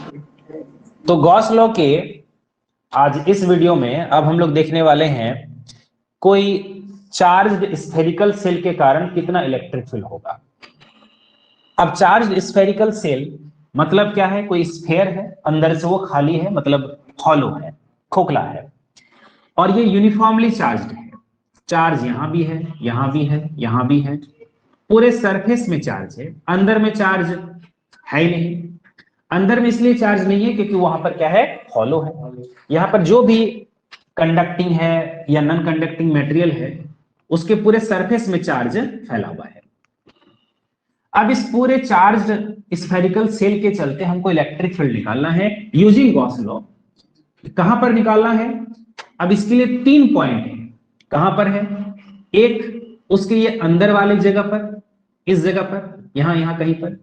तो Gauss law के आज इस वीडियो में अब हम लोग देखने वाले हैं कोई चार्ज्ड स्फेरिकल सेल के कारण कितना इलेक्ट्रिक फील्ड होगा। अब चार्ज्ड स्फेरिकल सेल मतलब क्या है? कोई स्फेयर है, अंदर से वो खाली है, मतलब हॉलो है, खोखला है, और ये यूनिफॉर्मली चार्ज्ड है। चार्ज यहां भी है, यहां भी है, यहां भी है, पूरे सरफेस में चार्ज है। अंदर में चार्ज है ही नहीं। अंदर में इसलिए चार्ज नहीं है क्योंकि वहां पर क्या है? हॉलो है। यहां पर जो भी कंडक्टिंग है या नॉन कंडक्टिंग मटेरियल है उसके पूरे सरफेस में चार्ज फैला हुआ है। अब इस पूरे चार्ज्ड स्फेरिकल सेल के चलते हमको इलेक्ट्रिक फील्ड निकालना है यूजिंग गॉस लॉ। कहां पर निकालना है? अब इसके लिए 3 पॉइंट है। कहां पर है? एक उसके ये अंदर वाले जगह पर, इस जगह पर, यहां यहां कहीं पर।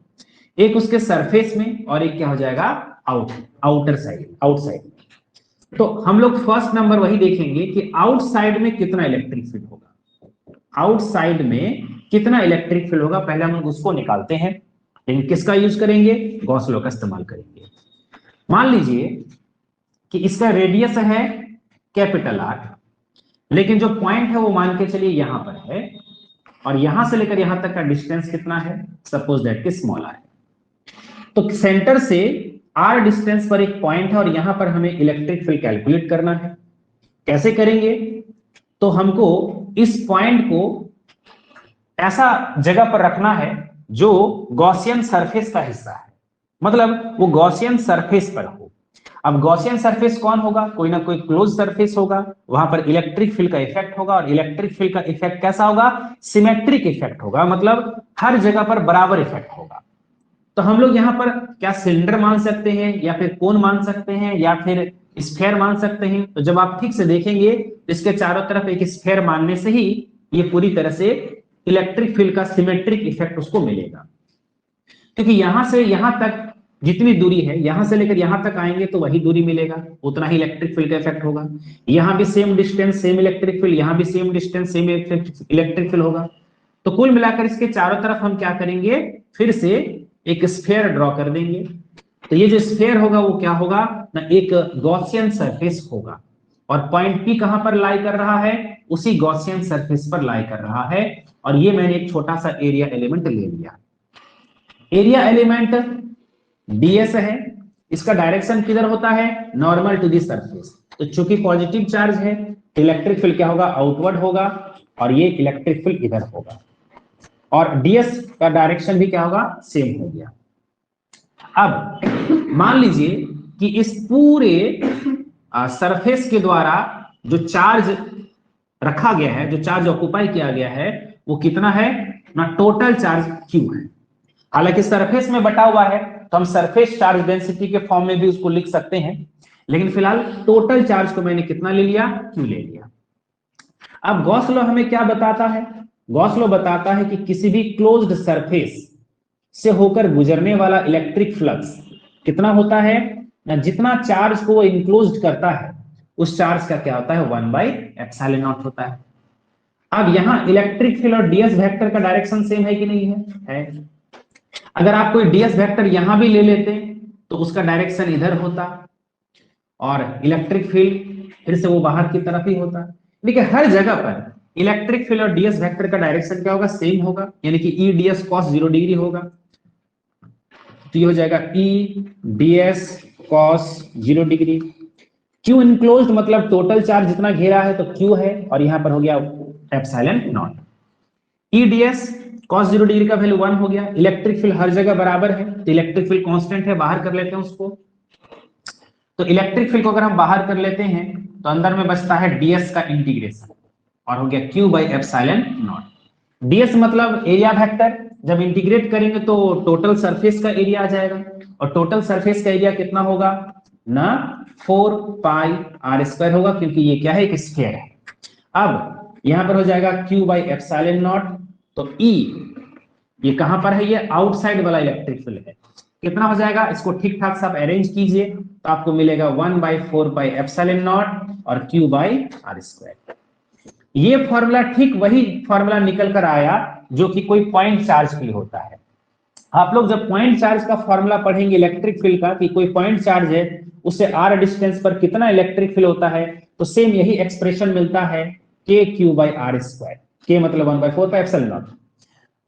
एक उसके सरफेस में, और एक क्या हो जाएगा? Outer side, outside. तो हम लोग फर्स्ट नंबर वही देखेंगे कि आउटसाइड में कितना इलेक्ट्रिक फील्ड होगा। आउटसाइड में कितना इलेक्ट्रिक फील्ड होगा, पहले हम लोग उसको निकालते हैं। लेकिन किसका यूज करेंगे? गॉस लॉ का इस्तेमाल करेंगे। मान लीजिए कि इसका रेडियस है कैपिटल आर, लेकिन जो पॉइंट है वो मान के चलिए यहां पर है, और यहां से लेकर यहां तक का डिस्टेंस कितना है? सपोज दैट कि स्मॉल आर। तो सेंटर से आर डिस्टेंस पर एक पॉइंट है, और यहां पर हमें इलेक्ट्रिक फील्ड कैलकुलेट करना है। कैसे करेंगे? तो हमको इस पॉइंट को ऐसा जगह पर रखना है जो गॉसियन सरफेस का हिस्सा है, मतलब वो गॉसियन सरफेस पर हो। अब गॉसियन सरफेस कौन होगा? कोई ना कोई क्लोज सरफेस होगा, वहां पर इलेक्ट्रिक फील्ड का इफेक्ट होगा, और इलेक्ट्रिक फील्ड का इफेक्ट कैसा होगा? सिमेट्रिक इफेक्ट होगा, मतलब हर जगह पर बराबर इफेक्ट होगा। तो हम लोग यहाँ पर क्या सिलेंडर मान सकते हैं, या फिर कोन मान सकते हैं, या फिर स्फेयर मान सकते हैं? तो जब आप ठीक से देखेंगे तो इसके चारों तरफ एक स्फेयर मानने से ही ये पूरी तरह से इलेक्ट्रिक फील्ड का सिमेट्रिक इफेक्ट उसको मिलेगा। क्योंकि यहां से यहां तक जितनी दूरी है, यहां से लेकर यहां तक आएंगे तो वही दूरी मिलेगा, उतना ही इलेक्ट्रिक फील्ड का इफेक्ट होगा। यहां भी same distance same electric field, यहां भी same distance same electric field होगा। तो कुल मिलाकर इसके चारों तरफ हम क्या करेंगे? फिर से एक स्फेयर ड्रॉ कर देंगे। तो ये जो स्फेयर होगा वो क्या होगा ना? एक गॉसियन सरफेस होगा, और पॉइंट पी कहां पर लाई कर रहा है? उसी गॉसियन सरफेस पर लाई कर रहा है। और ये मैंने एक छोटा सा एरिया एलिमेंट ले लिया। एरिया एलिमेंट ds है, इसका डायरेक्शन किधर होता है? Normal to the surface. तो चूंकि पॉजिटिव चार्ज है तो इलेक्ट्रिक फील्ड क्या होगा? आउटवर्ड होगा, और ये इलेक्ट्रिक फील्ड इधर होगा, और ds का डायरेक्शन भी क्या होगा? सेम हो गया। अब मान लीजिए कि इस पूरे सरफेस के द्वारा जो चार्ज रखा गया है, जो चार्ज ऑक्युपाई किया गया है, वो कितना है ना? टोटल चार्ज Q है। हालांकि सरफेस में बटा हुआ है तो हम सरफेस चार्ज डेंसिटी के फॉर्म में भी उसको लिख सकते हैं, लेकिन फिलहाल टोटल चार्ज को मैंने कितना ले लिया? Q ले लिया। अब गॉस लॉ हमें क्या बताता है? गॉस लॉ बताता है कि किसी भी क्लोज्ड सरफेस से होकर गुजरने वाला इलेक्ट्रिक फ्लक्स कितना होता है ना? जितना चार्ज को वो इंक्लोज्ड करता है उस चार्ज का क्या होता है? 1/ε0 होता है। अब यहां इलेक्ट्रिक फील्ड और ds वेक्टर का डायरेक्शन सेम है कि नहीं है? अगर आप कोई ds वेक्टर यहां भी ले लेते तो उसका डायरेक्शन इधर होता, और इलेक्ट्रिक फील्ड फिर से वो बाहर की तरफ ही होता। देखिए हर जगह पर इलेक्ट्रिक फील्ड और ds वेक्टर का डायरेक्शन क्या होगा? सेम होगा, यानी कि E ds cos 0 डिग्री होगा। तो ये हो जाएगा E ds cos 0 degree. Q enclosed मतलब टोटल चार्ज जितना घेरा है तो Q है, और यहां पर हो गया ε0। E ds cos 0 डिग्री का वैल्यू 1 हो गया। इलेक्ट्रिक फील्ड हर जगह बराबर है तो इलेक्ट्रिक फील्ड कांस्टेंट है, बाहर कर लेते हैं उसको। तो इलेक्ट्रिक फील्ड को अगर हम बाहर कर लेते हैं तो अंदर में बचता है ds का इंटीग्रेशन, और हो गया Q/ε0। ds मतलब एरिया वेक्टर, जब इंटीग्रेट करेंगे तो टोटल सरफेस का एरिया आ जाएगा, और टोटल सरफेस का एरिया कितना होगा ना? 4πr² होगा, क्योंकि ये क्या है? एक स्फीयर है। अब यहां पर हो जाएगा Q/ε0। तो E ये कहां पर है? ये आउटसाइड वाला इलेक्ट्रिक फील्ड है। कितना हो जाएगा? इसको ठीक ठाक से आप अरेंज कीजिए तो आपको मिलेगा 1/4πε0 और Q/r²। ये फॉर्मूला ठीक वही फॉर्मूला निकल कर आया जो कि कोई पॉइंट चार्ज के लिए होता है। आप लोग जब पॉइंट चार्ज का फॉर्मूला पढ़ेंगे इलेक्ट्रिक फील्ड का, कि कोई पॉइंट चार्ज है उससे r डिस्टेंस पर कितना इलेक्ट्रिक फील्ड होता है, तो सेम यही एक्सप्रेशन मिलता है KQ/r²। K मतलब 1/4πε0।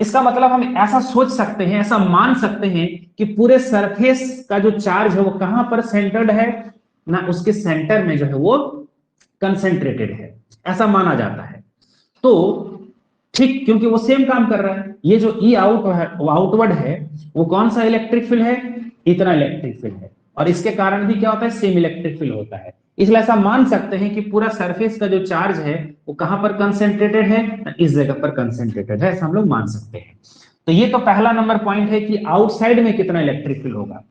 इसका मतलब हम ऐसा सोच सकते हैं, ऐसा मान सकते हैं कि पूरे सरफेस का जो चार्ज है वो कहां पर सेंटर्ड है ना, उसके सेंटर में जो है वो कंसेंट्रेटेड है, ऐसा माना जाता है। तो ठीक, क्योंकि वो सेम काम कर रहा है। ये जो ई आउट है, वो आउटवर्ड है, वो कौन सा इलेक्ट्रिक फील्ड है, इतना इलेक्ट्रिक फील्ड है, और इसके कारण भी क्या होता है, सेम इलेक्ट्रिक फील्ड होता है। इसलिए ऐसा मान सकते हैं कि पूरा सरफेस का जो चार्ज है वो कहां पर कंसेंट्रेटेड है, इस जगह पर कंसेंट्रेटेड है, ऐसा हम लोग मान सकते हैं। तो ये तो पहला नंबर पॉइंट है कि आउटसाइड में कितना इलेक्ट्रिक फील्ड होगा।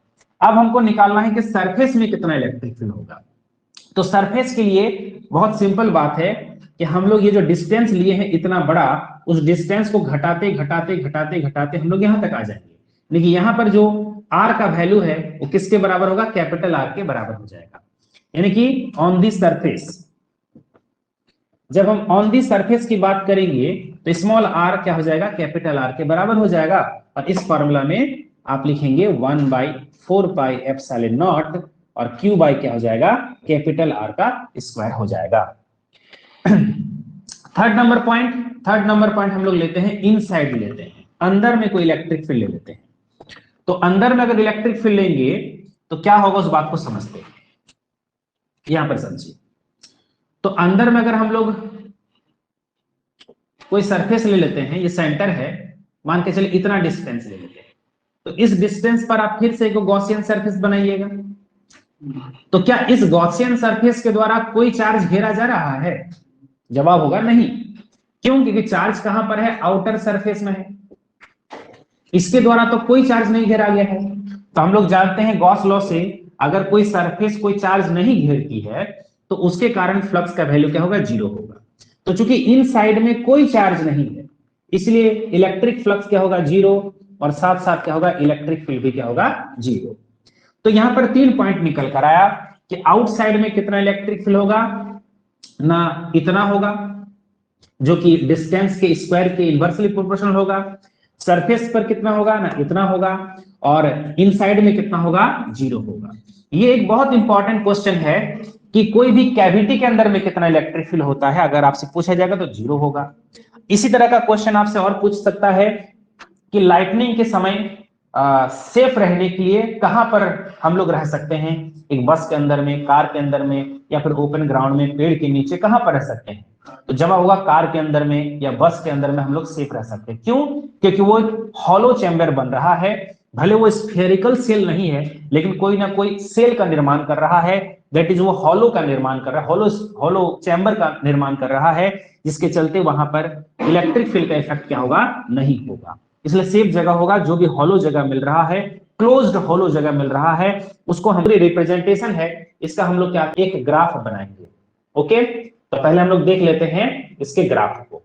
अब हमको निकालना है कि सरफेस में कितना इलेक्ट्रिक फील्ड होगा। तो सरफेस के लिए बहुत सिंपल बात है कि हम लोग ये जो डिस्टेंस लिए हैं इतना बड़ा, उस डिस्टेंस को घटाते घटाते घटाते घटाते हम लोग यहां तक आ जाएंगे। देखिए यहां पर जो r का वैल्यू है वो किसके बराबर होगा, कैपिटल R के बराबर हो जाएगा। यानी कि ऑन दी सरफेस, जब हम ऑन दी सरफेस की बात करेंगे तो स्मॉल r क्या हो जाएगा, कैपिटल R के बराबर हो जाएगा। और इस फॉर्मूला में आप लिखेंगे 1/4πε0 और Q बाई क्या हो जाएगा, कैपिटल R का स्क्वायर हो जाएगा। थर्ड नंबर पॉइंट हम लोग लेते हैं इनसाइड लेते हैं, अंदर में कोई इलेक्ट्रिक फील्ड ले लेते हैं। तो अंदर में अगर इलेक्ट्रिक फील्ड लेंगे तो क्या होगा उस बात को समझते हैं, यहां पर समझिए। तो अंदर में अगर हम लोग कोई सरफेस ले लेते हैं, ये सेंटर है, मान के चलिए इतना डिस्टेंस ले लेते हैं, तो इस डिस्टेंस पर आप फिर से एक गॉसियन सरफेस बनाइएगा। तो क्या इस गॉसियन सरफेस के द्वारा कोई चार्ज घेरा जा रहा है, जवाब होगा नहीं। क्यों, क्योंकि चार्ज कहां पर है, आउटर सरफेस में है, इसके द्वारा तो कोई चार्ज नहीं घेरा गया है। तो हम लोग जानते हैं गॉस लॉ से, अगर कोई सरफेस कोई चार्ज नहीं घेरती है तो उसके कारण फ्लक्स का वैल्यू क्या होगा, 0 होगा। तो चूंकि इन साइड में कोई चार्ज नहीं है, इसलिए इलेक्ट्रिक फ्लक्स क्या होगा, 0, और साथ साथ क्या होगा, इलेक्ट्रिक फील्ड भी क्या होगा, 0। तो यहां पर 3 पॉइंट निकल कर आया कि आउटसाइड में कितना इलेक्ट्रिक फील्ड होगा, ना इतना होगा जो कि डिस्टेंस के स्क्वायर के इनवर्सली प्रोपोर्शनल होगा, सरफेस पर कितना होगा, ना इतना होगा, और इनसाइड में कितना होगा, 0 होगा। ये एक बहुत इंपॉर्टेंट क्वेश्चन है कि कोई भी कैविटी के अंदर में कितना इलेक्ट्रिक फील्ड होता है, अगर आपसे पूछा जाएगा तो 0 होगा। इसी तरह का क्वेश्चन आपसे और पूछ सकता है कि लाइटनिंग के समय सेफ रहने के लिए कहां पर हम लोग रह सकते हैं, एक बस के अंदर में, कार के अंदर में, या फिर ओपन ग्राउंड में, पेड़ के नीचे, कहां पर रह सकते हैं। तो जवाब होगा कार के अंदर में या बस के अंदर में हम लोग सेफ रह सकते हैं। क्यों, क्योंकि वो एक हॉलो चैम्बर बन रहा है, भले वो स्फेरिकल सेल नहीं है लेकिन कोई ना कोई सेल का निर्माण कर रहा है, दैट इज वो हॉलो का निर्माण कर रहा है, हॉलो चैम्बर का निर्माण कर रहा है, जिसके चलते वहां पर इलेक्ट्रिक फील्ड का इफेक्ट क्या होगा, नहीं होगा। इसलिए सेफ जगह होगा, जो भी हॉलो जगह मिल रहा है, क्लोज्ड हॉलो जगह मिल रहा है, उसको हमारी रिप्रेजेंटेशन है इसका हम लोग क्या, एक ग्राफ बनाएंगे। ओके, तो पहले हम लोग देख लेते हैं इसके ग्राफ को।